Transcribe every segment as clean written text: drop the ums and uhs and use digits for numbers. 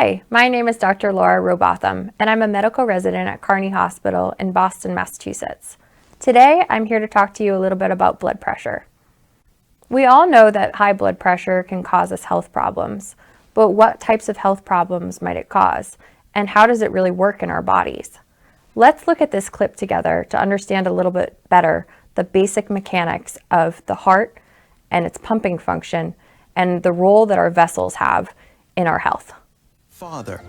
Hi, my name is Dr. Laura Robotham, and I'm a medical resident at Kearney Hospital in Boston, Massachusetts. Today, I'm here to talk to you a little bit about blood pressure. We all know that high blood pressure can cause us health problems, but what types of health problems might it cause, and how does it really work in our bodies? Let's look at this clip together to understand a little bit better the basic mechanics of the heart and its pumping function and the role that our vessels have in our health. Father.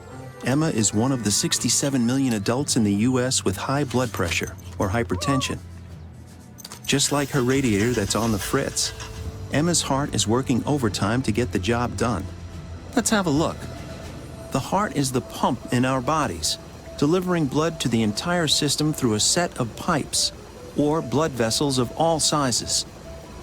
Emma is one of the 67 million adults in the U.S. with high blood pressure or hypertension. Just like her radiator that's on the fritz, Emma's heart is working overtime to get the job done. Let's have a look. The heart is the pump in our bodies, delivering blood to the entire system through a set of pipes, or blood vessels of all sizes.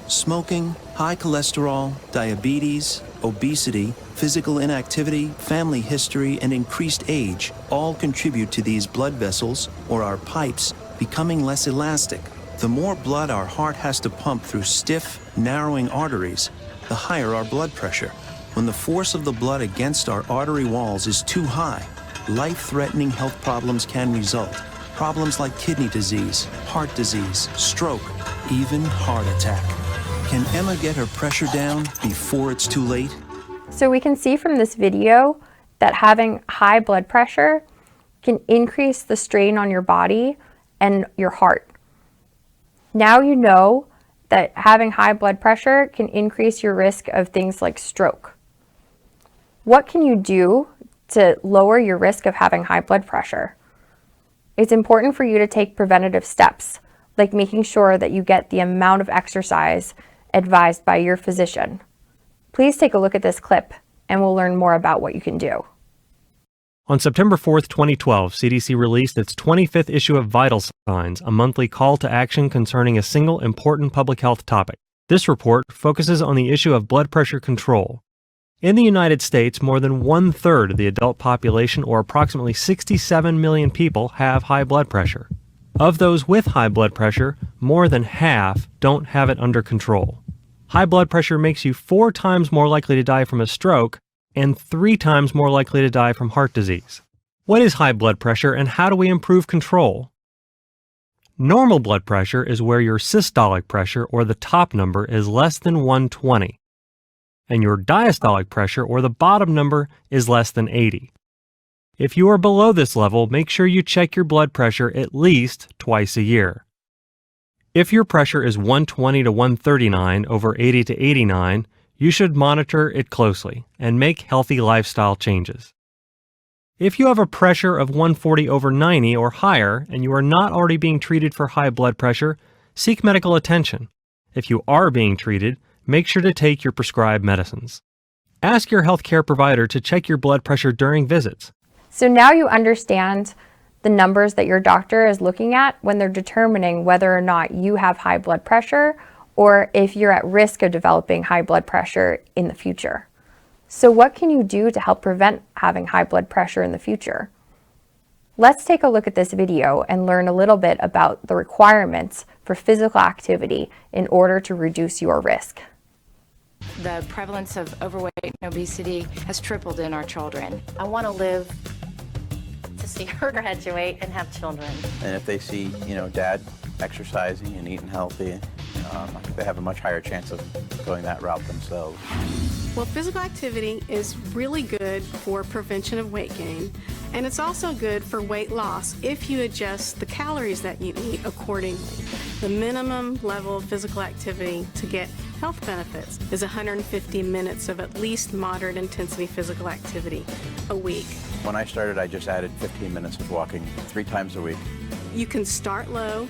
Smoking, high cholesterol, diabetes, obesity, physical inactivity, family history, and increased age all contribute to these blood vessels, or our pipes, becoming less elastic. The more blood our heart has to pump through stiff, narrowing arteries, the higher our blood pressure. When the force of the blood against our artery walls is too high, life-threatening health problems can result. Problems like kidney disease, heart disease, stroke, even heart attack. Can Emma get her pressure down before it's too late? So we can see from this video that having high blood pressure can increase the strain on your body and your heart. Now you know that having high blood pressure can increase your risk of things like stroke. What can you do to lower your risk of having high blood pressure? It's important for you to take preventative steps, like making sure that you get the amount of exercise advised by your physician. Please take a look at this clip and we'll learn more about what you can do. On September 4th, 2012, CDC released its 25th issue of Vital Signs, a monthly call to action concerning a single important public health topic. This report focuses on the issue of blood pressure control. In the United States, more than 1/3 of the adult population, or approximately 67 million people, have high blood pressure. Of those with high blood pressure, more than half don't have it under control. High blood pressure makes you 4 times more likely to die from a stroke and 3 times more likely to die from heart disease. What is high blood pressure and how do we improve control? Normal blood pressure is where your systolic pressure, or the top number, is less than 120, and your diastolic pressure, or the bottom number, is less than 80. If you are below this level, make sure you check your blood pressure at least twice a year. If your pressure is 120 to 139 over 80 to 89, you should monitor it closely and make healthy lifestyle changes. If you have a pressure of 140 over 90 or higher and you are not already being treated for high blood pressure, seek medical attention. If you are being treated, make sure to take your prescribed medicines. Ask your healthcare provider to check your blood pressure during visits. So now you understand the numbers that your doctor is looking at when they're determining whether or not you have high blood pressure or if you're at risk of developing high blood pressure in the future. So what can you do to help prevent having high blood pressure in the future? Let's take a look at this video and learn a little bit about the requirements for physical activity in order to reduce your risk. The prevalence of overweight and obesity has tripled in our children. I want to live to see her graduate and have children. And if they see, dad exercising and eating healthy, I think they have a much higher chance of going that route themselves. Well, physical activity is really good for prevention of weight gain, and it's also good for weight loss if you adjust the calories that you eat accordingly. The minimum level of physical activity to get health benefits is 150 minutes of at least moderate intensity physical activity a week. When I started, I just added 15 minutes of walking 3 times a week. You can start low,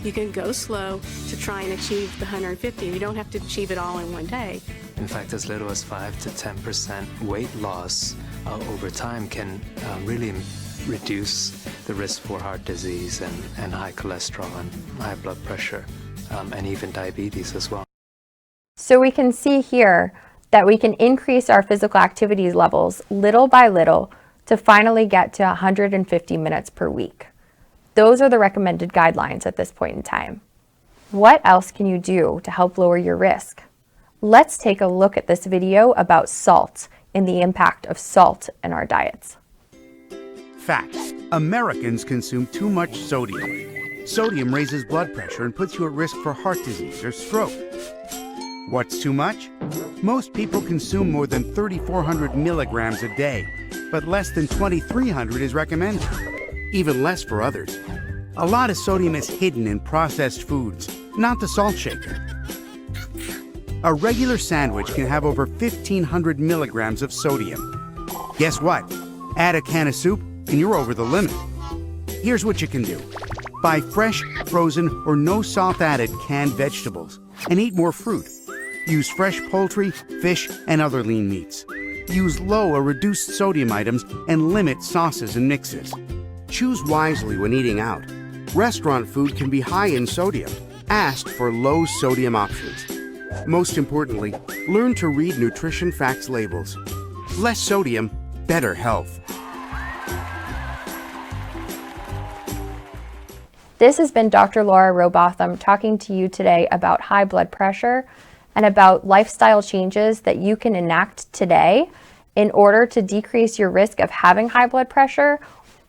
you can go slow to try and achieve the 150. You don't have to achieve it all in one day. In fact, as little as 5 to 10% weight loss over time can really reduce the risk for heart disease and high cholesterol and high blood pressure and even diabetes as well. So we can see here that we can increase our physical activities levels little by little to finally get to 150 minutes per week. Those are the recommended guidelines at this point in time. What else can you do to help lower your risk? Let's take a look at this video about salt in the impact of salt in our diets. Facts. Americans consume too much sodium. Sodium raises blood pressure and puts you at risk for heart disease or stroke. What's too much? Most people consume more than 3,400 milligrams a day, but less than 2,300 is recommended. Even less for others. A lot of sodium is hidden in processed foods, not the salt shaker. A regular sandwich can have over 1,500 milligrams of sodium. Guess what? Add a can of soup and you're over the limit. Here's what you can do. Buy fresh, frozen, or no salt added canned vegetables and eat more fruit. Use fresh poultry, fish, and other lean meats. Use low or reduced sodium items and limit sauces and mixes. Choose wisely when eating out. Restaurant food can be high in sodium. Ask for low sodium options. Most importantly, learn to read nutrition facts labels. Less sodium, better health. This has been Dr. Laura Robotham talking to you today about high blood pressure and about lifestyle changes that you can enact today in order to decrease your risk of having high blood pressure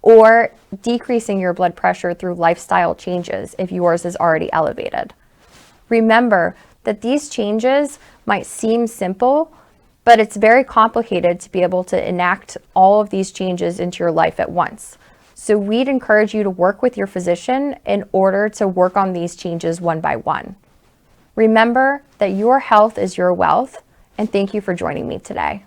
or decreasing your blood pressure through lifestyle changes if yours is already elevated. Remember that these changes might seem simple, but it's very complicated to be able to enact all of these changes into your life at once. So we'd encourage you to work with your physician in order to work on these changes one by one. Remember that your health is your wealth, and thank you for joining me today.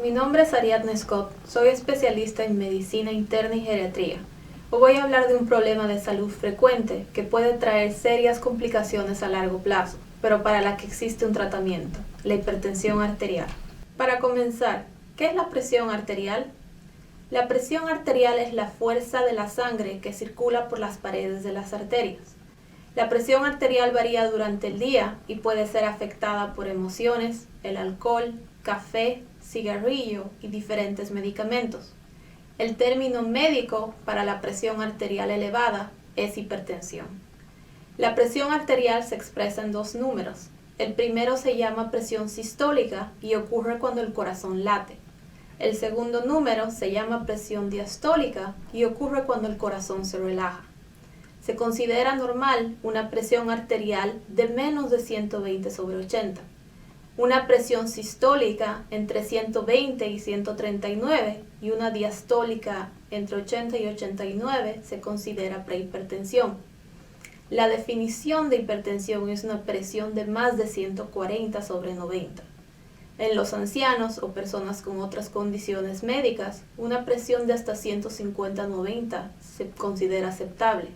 Mi nombre es Ariadne Scott, soy especialista en medicina interna y geriatría. Hoy voy a hablar de un problema de salud frecuente que puede traer serias complicaciones a largo plazo, pero para la que existe un tratamiento, la hipertensión arterial. Para comenzar, ¿qué es la presión arterial? La presión arterial es la fuerza de la sangre que circula por las paredes de las arterias. La presión arterial varía durante el día y puede ser afectada por emociones, el alcohol, café, cigarrillo y diferentes medicamentos. El término médico para la presión arterial elevada es hipertensión. La presión arterial se expresa en dos números. El primero se llama presión sistólica y ocurre cuando el corazón late. El segundo número se llama presión diastólica y ocurre cuando el corazón se relaja. Se considera normal una presión arterial de menos de 120/80. Una presión sistólica entre 120 y 139 y una diastólica entre 80 y 89 se considera prehipertensión. La definición de hipertensión es una presión de más de 140/90. En los ancianos o personas con otras condiciones médicas, una presión de hasta 150/90 se considera aceptable.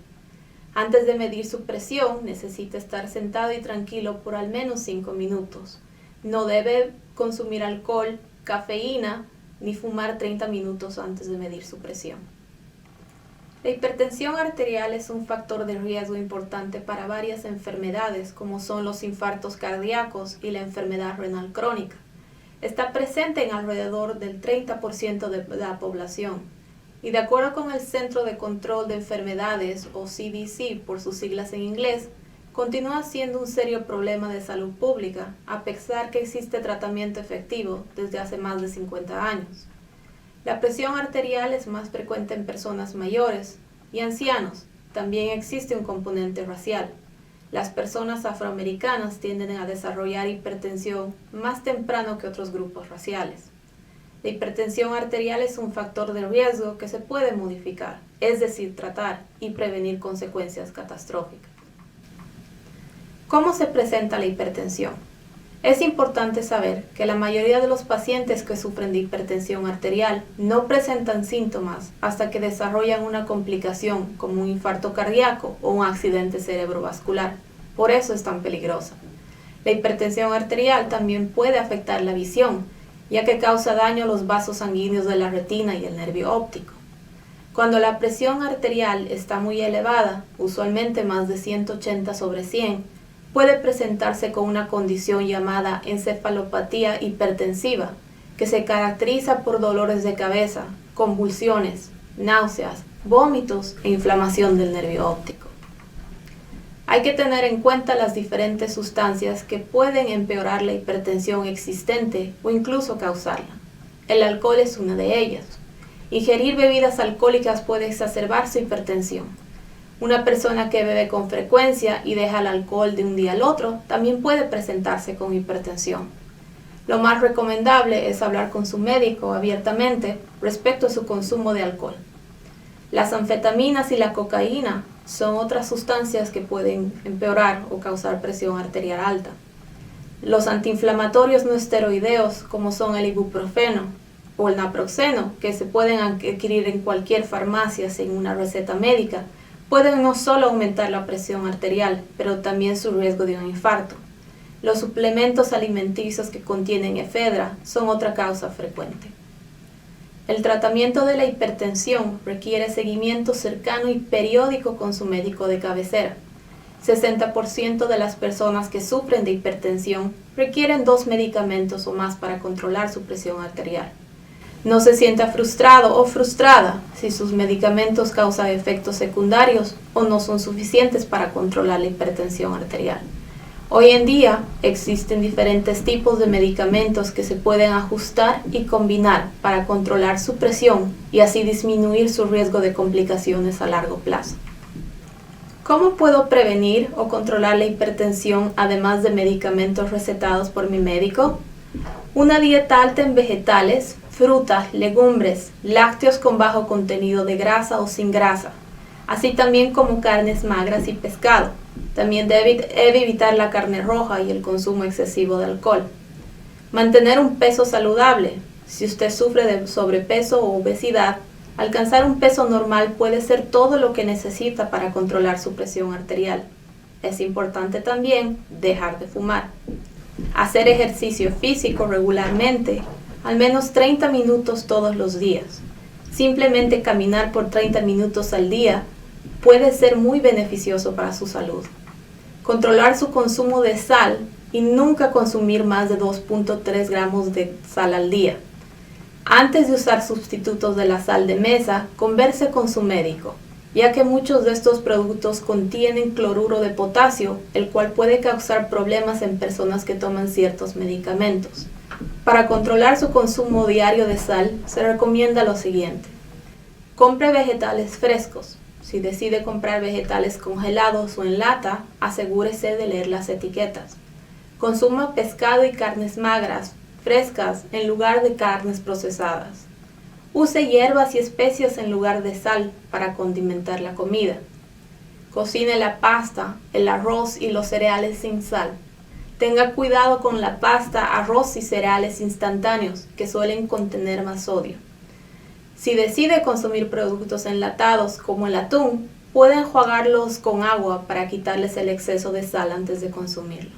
Antes de medir su presión, necesita estar sentado y tranquilo por al menos 5 minutos. No debe consumir alcohol, cafeína, ni fumar 30 minutos antes de medir su presión. La hipertensión arterial es un factor de riesgo importante para varias enfermedades, como son los infartos cardíacos y la enfermedad renal crónica. Está presente en alrededor del 30% de la población. Y de acuerdo con el Centro de Control de Enfermedades, o CDC por sus siglas en inglés, continúa siendo un serio problema de salud pública, a pesar que existe tratamiento efectivo desde hace más de 50 años. La presión arterial es más frecuente en personas mayores y ancianos. También existe un componente racial. Las personas afroamericanas tienden a desarrollar hipertensión más temprano que otros grupos raciales. La hipertensión arterial es un factor de riesgo que se puede modificar, es decir, tratar y prevenir consecuencias catastróficas. ¿Cómo se presenta la hipertensión? Es importante saber que la mayoría de los pacientes que sufren de hipertensión arterial no presentan síntomas hasta que desarrollan una complicación como un infarto cardíaco o un accidente cerebrovascular. Por eso es tan peligrosa. La hipertensión arterial también puede afectar la visión, ya que causa daño a los vasos sanguíneos de la retina y el nervio óptico. Cuando la presión arterial está muy elevada, usualmente más de 180/100, puede presentarse con una condición llamada encefalopatía hipertensiva, que se caracteriza por dolores de cabeza, convulsiones, náuseas, vómitos e inflamación del nervio óptico. Hay que tener en cuenta las diferentes sustancias que pueden empeorar la hipertensión existente o incluso causarla. El alcohol es una de ellas. Ingerir bebidas alcohólicas puede exacerbar su hipertensión. Una persona que bebe con frecuencia y deja el alcohol de un día al otro también puede presentarse con hipertensión. Lo más recomendable es hablar con su médico abiertamente respecto a su consumo de alcohol. Las anfetaminas y la cocaína son otras sustancias que pueden empeorar o causar presión arterial alta. Los antiinflamatorios no esteroideos, como son el ibuprofeno o el naproxeno, que se pueden adquirir en cualquier farmacia sin una receta médica, pueden no solo aumentar la presión arterial, pero también su riesgo de un infarto. Los suplementos alimenticios que contienen efedra son otra causa frecuente. El tratamiento de la hipertensión requiere seguimiento cercano y periódico con su médico de cabecera. 60% de las personas que sufren de hipertensión requieren 2 medicamentos o más para controlar su presión arterial. No se sienta frustrado o frustrada si sus medicamentos causan efectos secundarios o no son suficientes para controlar la hipertensión arterial. Hoy en día existen diferentes tipos de medicamentos que se pueden ajustar y combinar para controlar su presión y así disminuir su riesgo de complicaciones a largo plazo. ¿Cómo puedo prevenir o controlar la hipertensión además de medicamentos recetados por mi médico? Una dieta alta en vegetales, frutas, legumbres, lácteos con bajo contenido de grasa o sin grasa, así también como carnes magras y pescado. También debe evitar la carne roja y el consumo excesivo de alcohol. Mantener un peso saludable. Si usted sufre de sobrepeso o obesidad, alcanzar un peso normal puede ser todo lo que necesita para controlar su presión arterial. Es importante también dejar de fumar. Hacer ejercicio físico regularmente, al menos 30 minutos todos los días. Simplemente caminar por 30 minutos al día puede ser muy beneficioso para su salud. Controlar su consumo de sal y nunca consumir más de 2.3 gramos de sal al día. Antes de usar sustitutos de la sal de mesa, converse con su médico, ya que muchos de estos productos contienen cloruro de potasio, el cual puede causar problemas en personas que toman ciertos medicamentos. Para controlar su consumo diario de sal, se recomienda lo siguiente. Compre vegetales frescos. Si decide comprar vegetales congelados o en lata, asegúrese de leer las etiquetas. Consuma pescado y carnes magras, frescas, en lugar de carnes procesadas. Use hierbas y especias en lugar de sal para condimentar la comida. Cocine la pasta, el arroz y los cereales sin sal. Tenga cuidado con la pasta, arroz y cereales instantáneos, que suelen contener más sodio. Si decide consumir productos enlatados como el atún, puede enjuagarlos con agua para quitarles el exceso de sal antes de consumirlos.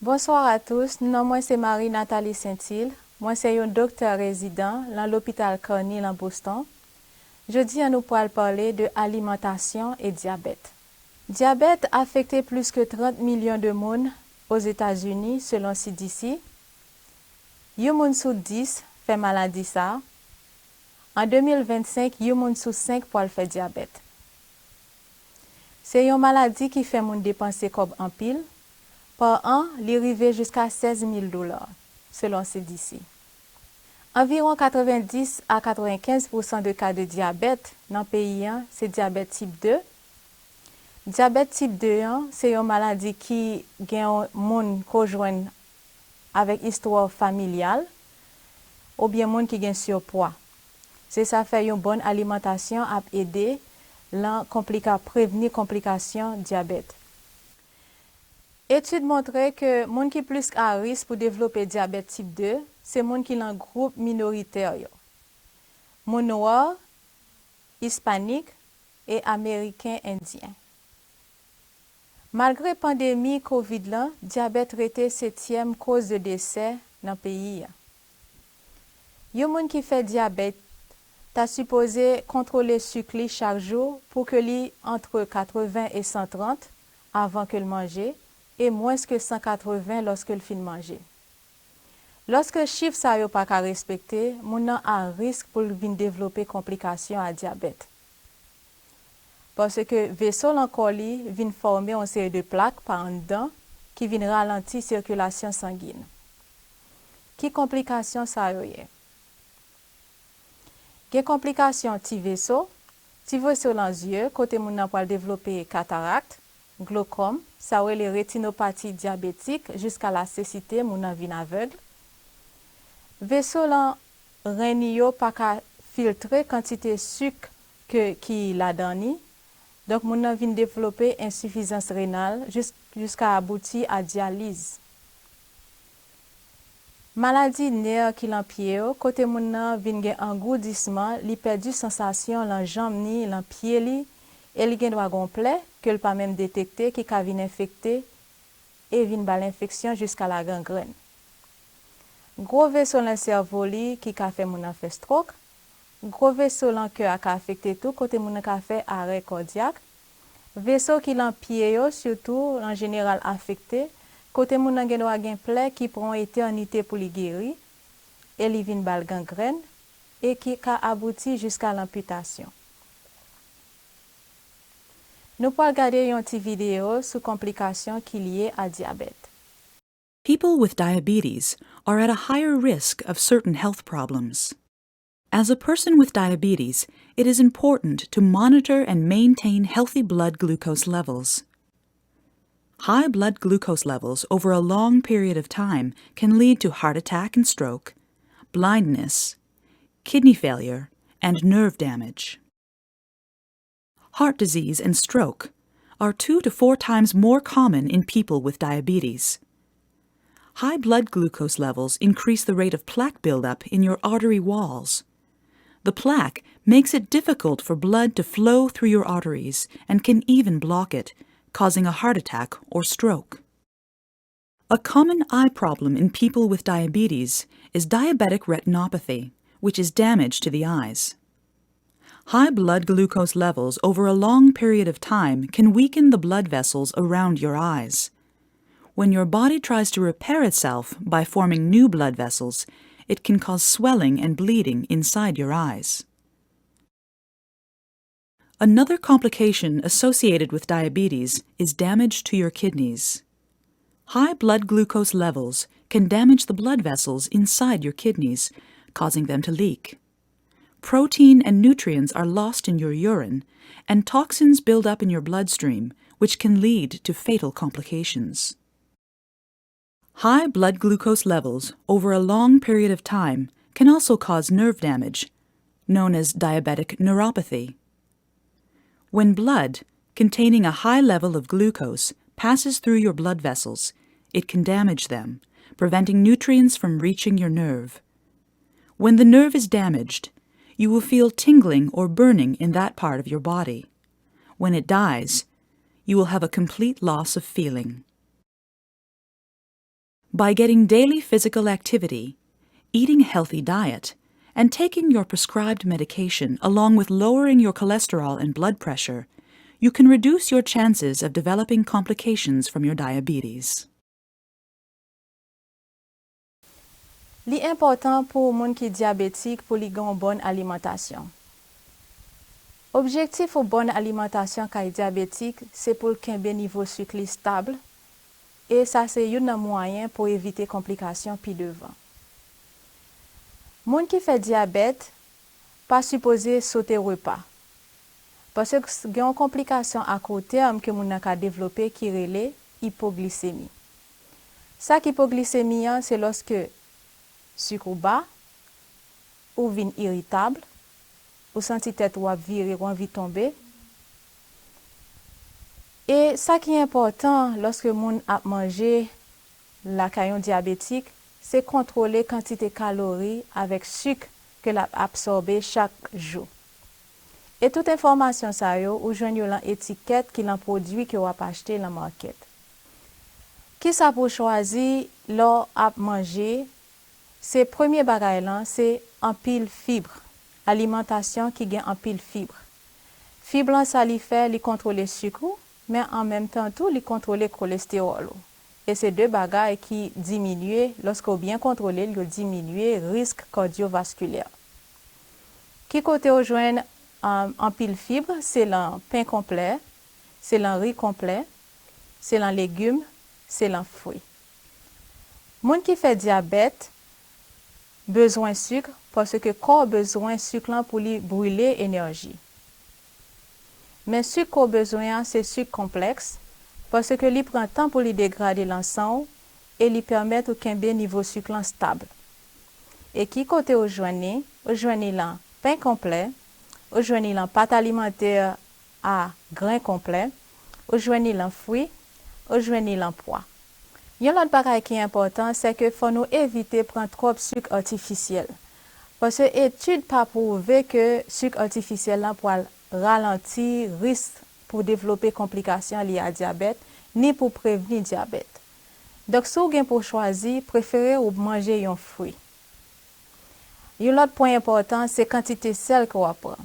Bonsoir à tous, moi c'est Marie-Nathalie Saint-Hilaire, moi c'est un docteur résident dans l'hôpital Cornell en Boston. Jeudi, nous pourrons parler de alimentation et diabète. Diabète a affecté plus que 30 millions de monde aux États-Unis selon CDC. Yon moun sous 10 fait maladie ça. En 2025, yon moun sous 5 pour le faire diabète. C'est une maladie qui fait moun dépenser comme en pile. Par an, li rive jusqu'à $16,000 selon CDC. Environ 90 à 95% de cas de diabète dans le pays, c'est diabète type 2. Diabète type 2, c'est une maladie qui gen moun rejoint avec histoire familiale ou bien moun qui gen surpoids. C'est ça fait une bonne alimentation à aider à prévenir complications diabète. Études montrent que moun qui plus à risque pour développer diabète type 2, c'est moun qui dans groupe minoritaire. Moun noir, hispanique et américain indien. Malgré pandémie COVID là, diabète était 7e cause de décès dans le pays. Yon moun qui fait diabète ta supposé contrôler sucre chaque jour pour que li entre 80 et 130 avant que le manger et moins que 180 lorsque le fin manger. Lorsque chiffre ça yo pas respecté, moun nan a risque pour venir développer complications à diabète. Parce que vaisseau l'encoli vient former une série de plaques par en dedans qui viennent ralentir la circulation sanguine. Qui complications ça yo yé? Gen complications ti vaisseau dans les yeux, côté moun nan pour développer cataracte, glaucome, ça ou les rétinopathie diabétique jusqu'à la cécité, moun nan vin aveugle. Vaisseau lan rein yo pas ka filtrer quantité sucre qui la dani. Donc moun nan vin développer insuffisance rénale jusqu'à aboutir à dialyse. Maladie nerf qui l'empie côté moun nan vin gen engourdissement, li perdu sensation lan jambe ni lan pied li et li gen dragon plaie que le pas même détecté qui ka vin infecté et vin bal infection jusqu'à la gangrène. Gros vaisseau dans cerveau li qui ka fait moun nan fait stroke. Gros vaisseau dans cœur a affecté tout côté moun nan ka fait arrêt cardiaque. Vaisseau qui l'en pied yo surtout en général affecté côté moun nan gen plaie qui prend éternité pour li guérir et li vin bal gangrène et qui ka abouti jusqu'à l'amputation. Nous pouvons regarder une petite vidéo sur complications qui liées à diabète. People with diabetes are at a higher risk of certain health problems. As a person with diabetes, it is important to monitor and maintain healthy blood glucose levels. High blood glucose levels over a long period of time can lead to heart attack and stroke, blindness, kidney failure, and nerve damage. Heart disease and stroke are 2 to 4 times more common in people with diabetes. High blood glucose levels increase the rate of plaque buildup in your artery walls. The plaque makes it difficult for blood to flow through your arteries and can even block it, causing a heart attack or stroke. A common eye problem in people with diabetes is diabetic retinopathy, which is damage to the eyes. High blood glucose levels over a long period of time can weaken the blood vessels around your eyes. When your body tries to repair itself by forming new blood vessels, it can cause swelling and bleeding inside your eyes. Another complication associated with diabetes is damage to your kidneys. High blood glucose levels can damage the blood vessels inside your kidneys, causing them to leak. Protein and nutrients are lost in your urine, and toxins build up in your bloodstream, which can lead to fatal complications. High blood glucose levels over a long period of time can also cause nerve damage, known as diabetic neuropathy. When blood, containing a high level of glucose, passes through your blood vessels, it can damage them, preventing nutrients from reaching your nerve. When the nerve is damaged, you will feel tingling or burning in that part of your body. When it dies, you will have a complete loss of feeling. By getting daily physical activity, eating a healthy diet, and taking your prescribed medication along with lowering your cholesterol and blood pressure, you can reduce your chances of developing complications from your diabetes. Li important pour moun ki diabétique pour li gen bonne alimentation. Objectif ou bonne alimentation kay diabétique, c'est pour kenbe niveau sucre li stable et ça c'est yon nan moyen pour éviter complications pi devant. Moun qui fait diabète pas supposé sauter repas. Parce que gen yon complication à court terme que moun nan ka développer qui relè hypoglycémie. Ça qui hypoglycémie c'est lorsque sucre bas ou vin irritable ou senti tête ou virer ou envie tomber. Et ça qui est important lorsque moun a mangé la caillon diabétique, c'est contrôler quantité calories avec sucre que l'a absorbé chaque jour. Et toute information ça yo ou joine yo l'étiquette qui l'en produit que ou a acheté dans market. Qui ça pour choisir lors à manger? C'est premier bagay lan, c'est en pile fibre. Alimentation qui gagne en pile fibre. Fibre ça li fait li contrôler sucre mais en même temps tout li contrôler cholestérol. Et c'est deux bagages qui diminuent lorsqu'on bien contrôlé, ils diminuent risque cardiovasculaire. Qui côté au joindre en pile fibre, c'est le pain complet, c'est le riz complet, c'est le légumes, c'est le fruit. Moun qui fait diabète besoin sucre parce que corps besoin sucre pour lui brûler énergie. Mais sucre qu'on besoin c'est sucre complexe parce que lui prend temps pour lui dégrader l'ensemble et lui permet au kembe niveau sucre stable. Et qui côté au joigné là pain complet, au joigné là pâte alimentaire à grains complets, au joigné là fruits, au joigné là pois. Yon l'autre bagay qui est important, c'est que faut nous éviter prendre trop de sucre artificiel. Parce que études pas prouvé que sucre artificiel là pour ralentir risque pour développer complications liées à diabète ni pour prévenir diabète. Donc si vous avez pour choisir, préférez ou manger un fruit. Yon l'autre point important, c'est quantité sel qu'on va prendre.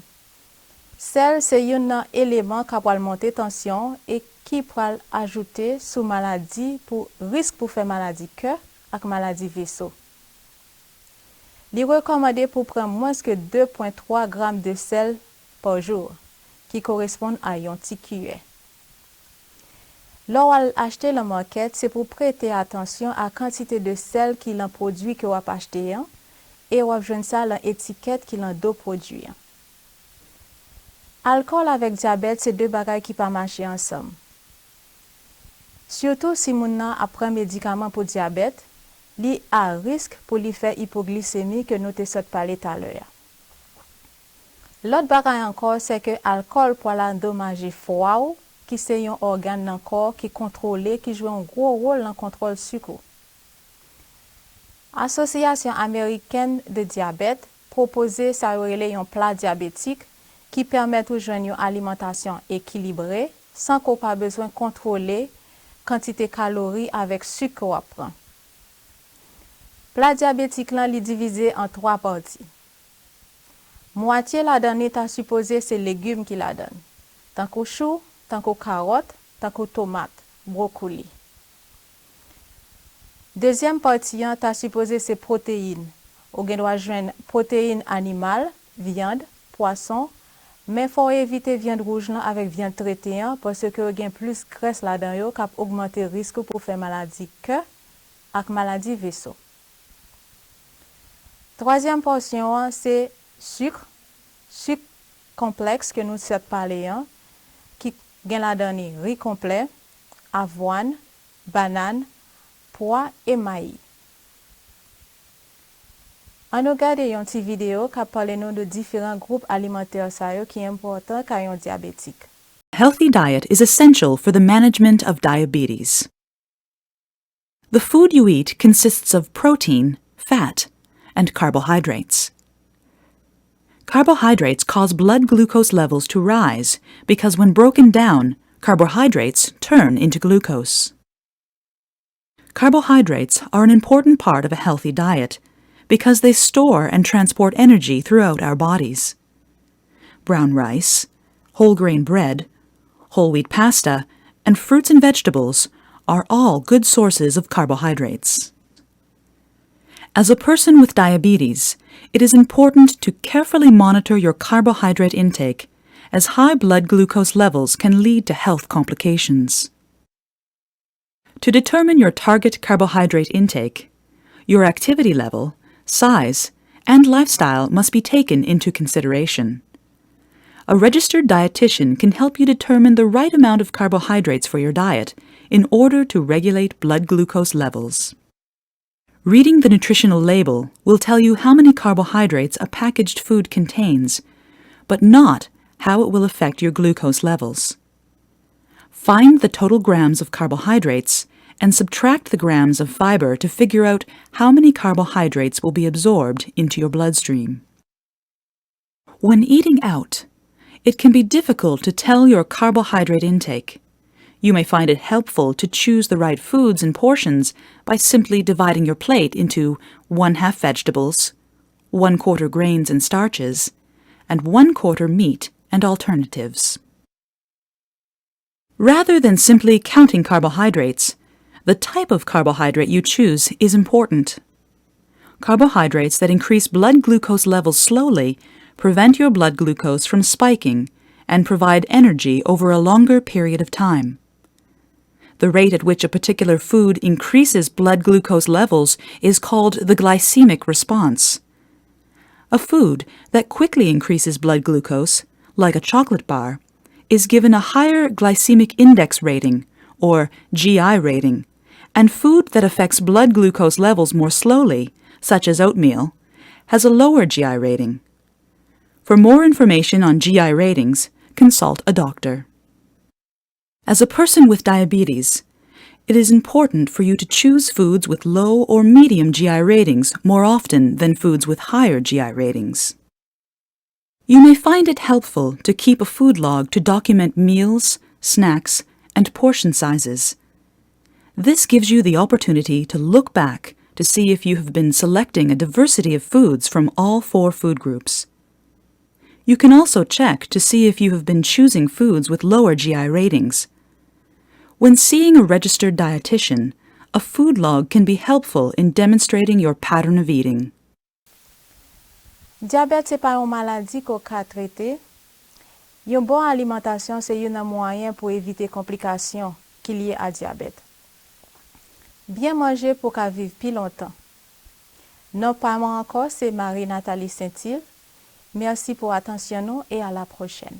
Sel c'est un élément qui va monter tension et qui peut ajouter sous maladie pour risque pour faire maladie cœur et maladie vaisseau. Il est recommandé pour prendre moins que 2,3 g de sel par jour, qui correspond à un petit cuillère. Lorsqu'on achète le market, c'est pour prêter attention à la quantité de sel qu'il en produit que vous achetez et vous avez ça dans l'étiquette qu'il en doit produire. Alcool avec diabète, c'est deux bagages qui pas marcher ensemble. Surtout si moun nan apprend médicament pour diabète, li a risque pour lui faire hypoglycémie que nous te sot parlé tout à l'heure. L'autre bagay encore c'est que l'alcool pour l'endommager foie qui c'est un organe dans corps qui contrôle qui joue un gros rôle dans contrôle sucre. Association américaine de diabète proposé ça un plat diabétique qui permet de joindre une alimentation équilibrée sans qu'on pas besoin de contrôler quantité calories avec sucre qu'on prend. Plat diabétique là li divisé en 3 parties. Moitié la donne est supposé c'est légumes qui la donne. Tant que chou, tant que carotte, tant que tomate, brocoli. Deuxième partie est supposé c'est protéines. On doit joindre protéines animales, viande, poisson. Mais faut éviter viande rouge là avec viande traitée parce que gain plus graisse là-dedans yo cap augmenter risque pour faire maladie cœur ak maladie vaisseau. Troisième portion c'est sucre complexe que nous s'est parlé qui gain là-dedans riz complet, avoine, banane, pois et maïs. On a regardé une petite vidéo qui parle de différents groupes alimentaires qui sont importants quand on est diabétique. Healthy diet is essential for the management of diabetes. The food you eat consists of protein, fat, and carbohydrates. Carbohydrates cause blood glucose levels to rise because when broken down, carbohydrates turn into glucose. Carbohydrates are an important part of a healthy diet because they store and transport energy throughout our bodies. Brown rice, whole grain bread, whole wheat pasta, and fruits and vegetables are all good sources of carbohydrates. As a person with diabetes, it is important to carefully monitor your carbohydrate intake, as high blood glucose levels can lead to health complications. To determine your target carbohydrate intake, your activity level, size, and lifestyle must be taken into consideration. A registered dietitian can help you determine the right amount of carbohydrates for your diet in order to regulate blood glucose levels. Reading the nutritional label will tell you how many carbohydrates a packaged food contains, but not how it will affect your glucose levels. Find the total grams of carbohydrates and subtract the grams of fiber to figure out how many carbohydrates will be absorbed into your bloodstream. When eating out, it can be difficult to tell your carbohydrate intake. You may find it helpful to choose the right foods and portions by simply dividing your plate into 1/2 vegetables, 1/4 grains and starches, and 1/4 meat and alternatives. Rather than simply counting carbohydrates, the type of carbohydrate you choose is important. Carbohydrates that increase blood glucose levels slowly prevent your blood glucose from spiking and provide energy over a longer period of time. The rate at which a particular food increases blood glucose levels is called the glycemic response. A food that quickly increases blood glucose, like a chocolate bar, is given a higher glycemic index rating, or GI rating, and food that affects blood glucose levels more slowly, such as oatmeal, has a lower GI rating. For more information on GI ratings, consult a doctor. As a person with diabetes, it is important for you to choose foods with low or medium GI ratings more often than foods with higher GI ratings. You may find it helpful to keep a food log to document meals, snacks, and portion sizes. This gives you the opportunity to look back to see if you have been selecting a diversity of foods from all 4 food groups. You can also check to see if you have been choosing foods with lower GI ratings. When seeing a registered dietitian, a food log can be helpful in demonstrating your pattern of eating. Diabète c'est pas une maladie qu'on peut traiter. Une bonne alimentation c'est un moyen pour éviter complications qui liées à diabète. Bien manger pour qu'à vivre plus longtemps. Non pas moi encore, c'est Marie-Nathalie Saint-Île. Merci pour attention et à la prochaine.